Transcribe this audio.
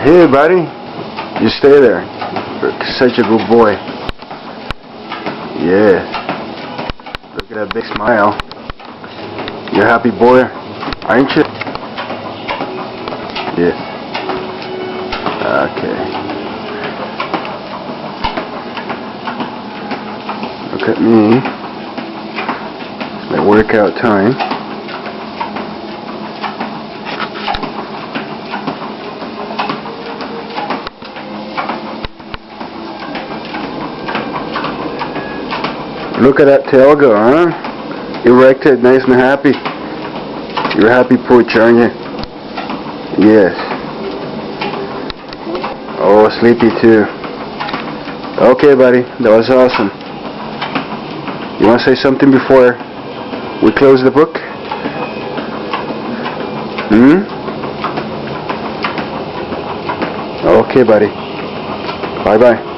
Hey, buddy. You stay there. You're such a good boy. Yeah. Look at that big smile. You're a happy boy, aren't you? Yeah. Okay. Look at me. It's my workout time. Look at that tail go, huh? Erected, nice and happy. You're a happy pooch, aren't you? Yes. Oh, sleepy too. Okay, buddy, that was awesome. You want to say something before we close the book? Okay, buddy. Bye-bye.